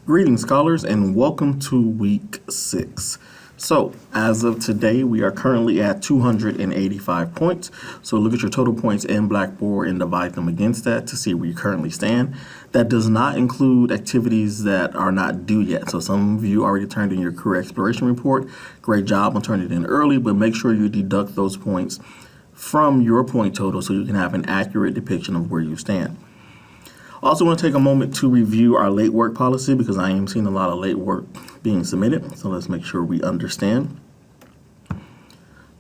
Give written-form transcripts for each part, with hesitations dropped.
Greetings, scholars, and welcome to week 6. So, as of today, we are currently at 285 points. So, look at your total points in Blackboard and divide them against that to see where you currently stand. That does not include activities that are not due yet. So, some of you already turned in your career exploration report. Great job on turning it in early, but make sure you deduct those points from your point total so you can have an accurate depiction of where you stand. Also want to take a moment to review our late work policy because I am seeing a lot of late work being submitted. So let's make sure we understand.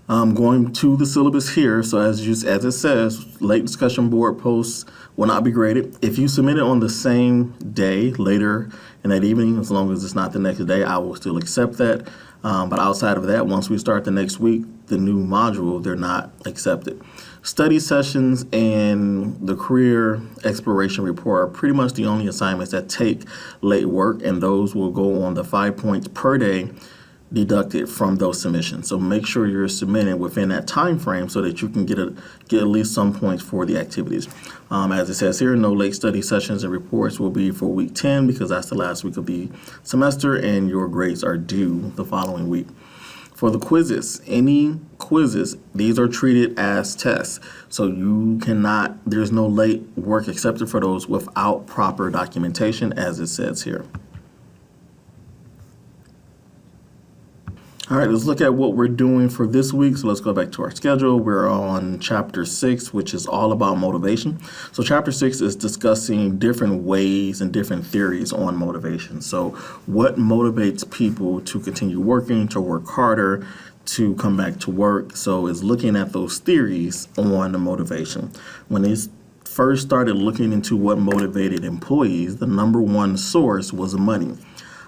I'm going to the syllabus here. So as it says, late discussion board posts will not be graded. If you submit it on the same day, later in that evening, as long as it's not the next day, I will still accept that. But outside of that, once we start the next week, the new module, they're not accepted. Study sessions and the career exploration report are pretty much the only assignments that take late work, and those will go on the 5 points per day deducted from those submissions. So make sure you're submitting within that time frame so that you can get at least some points for the activities. As it says here, no late study sessions and reports will be for week 10 because that's the last week of the semester and your grades are due the following week. For the quizzes, any quizzes, these are treated as tests. So there's no late work accepted for those without proper documentation, as it says here. All right, let's look at what we're doing for this week. So let's go back to our schedule. We're on chapter 6, which is all about motivation. So chapter 6 is discussing different ways and different theories on motivation. So what motivates people to continue working, to work harder, to come back to work. So it's looking at those theories on the motivation. When they first started looking into what motivated employees, the number one source was money.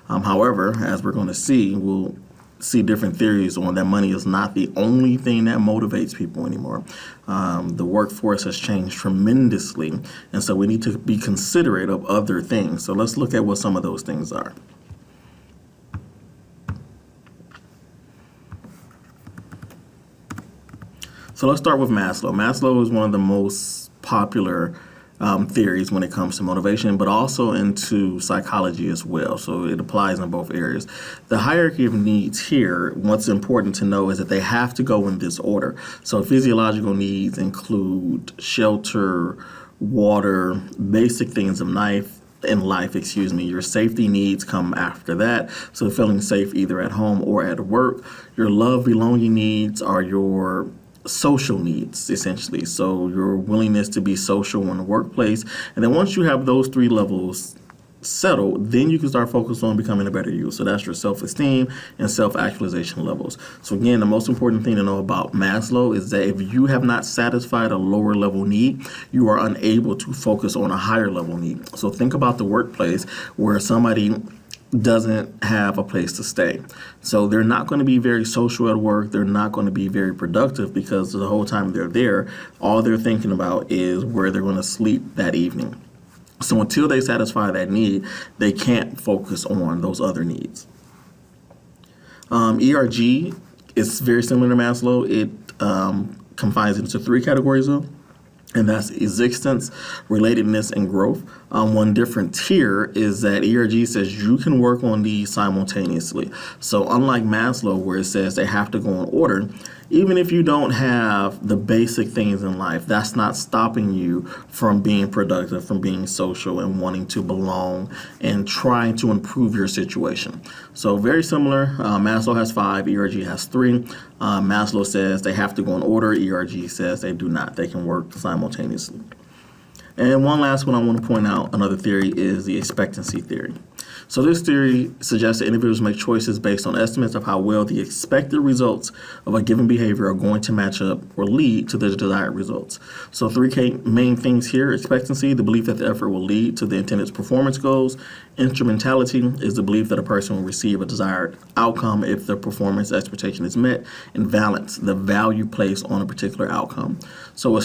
However, as we're going to see, we'll see different theories on that money is not the only thing that motivates people anymore. The workforce has changed tremendously, and so we need to be considerate of other things. So let's look at what some of those things are. So let's start with Maslow. Maslow is one of the most popular theories when it comes to motivation, but also into psychology as well. So it applies in both areas. The hierarchy of needs here, what's important to know is that they have to go in this order. So physiological needs include shelter, water, basic things of life. Your safety needs come after that. So feeling safe either at home or at work. Your love belonging needs are your social needs, essentially. So your willingness to be social in the workplace. And then once you have those 3 levels settled, then you can start focusing on becoming a better you. So that's your self-esteem and self-actualization levels. So again, the most important thing to know about Maslow is that if you have not satisfied a lower level need, you are unable to focus on a higher level need. So think about the workplace where somebody doesn't have a place to stay. So they're not going to be very social at work. They're not going to be very productive because the whole time they're there, all they're thinking about is where they're going to sleep that evening. So until they satisfy that need, they can't focus on those other needs. ERG is very similar to Maslow. It confines into 3 categories though. And that's existence, relatedness, and growth. One difference here is that ERG says you can work on these simultaneously. So unlike Maslow, where it says they have to go in order, even if you don't have the basic things in life, that's not stopping you from being productive, from being social and wanting to belong and trying to improve your situation. So very similar. Maslow has 5, ERG has 3. Maslow says they have to go in order. ERG says they do not. They can work simultaneously. And one last one I want to point out, another theory, is the expectancy theory. So this theory suggests that individuals make choices based on estimates of how well the expected results of a given behavior are going to match up or lead to the desired results. So 3 main things here: expectancy, the belief that the effort will lead to the intended performance goals. Instrumentality is the belief that a person will receive a desired outcome if the performance expectation is met. And valence, the value placed on a particular outcome. So a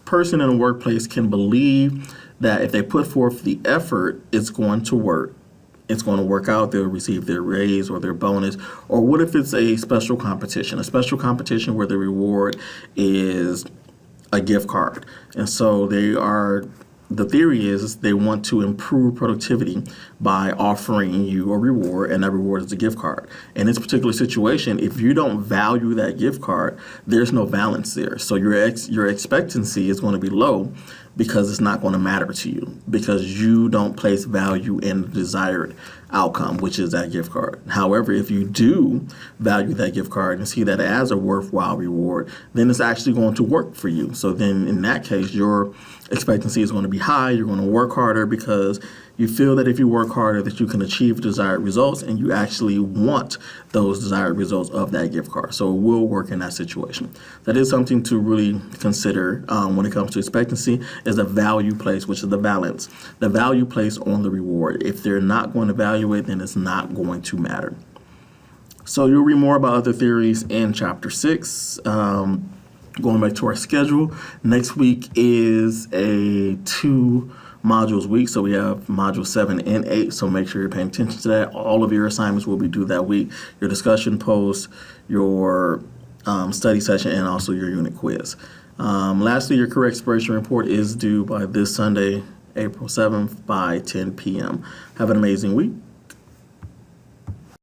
person in a workplace can believe that if they put forth the effort, it's going to work. It's going to work out. They'll receive their raise or their bonus. Or what if it's a special competition? A special competition where the reward is a gift card. And so they are the theory is they want to improve productivity by offering you a reward, and that reward is a gift card. In this particular situation, if you don't value that gift card, there's no balance there. So your expectancy is going to be low because it's not going to matter to you because you don't place value in the desired outcome, which is that gift card. However, if you do value that gift card and see that as a worthwhile reward, then it's actually going to work for you. So then in that case, your expectancy is going to be high. You're going to work harder because you feel that if you work harder that you can achieve desired results, and you actually want those desired results of that gift card. So it will work in that situation. That is something to really consider when it comes to expectancy, is the value place, which is the balance. The value place on the reward. If they're not going to value it, then it's not going to matter. So you'll read more about other theories in Chapter 6. Going back to our schedule, next week is a 2 modules week, so we have modules 7 and 8, so make sure you're paying attention to that. All of your assignments will be due that week, your discussion post, your study session, and also your unit quiz. Lastly, your career exploration report is due by this Sunday, April 7th by 10 p.m. Have an amazing week.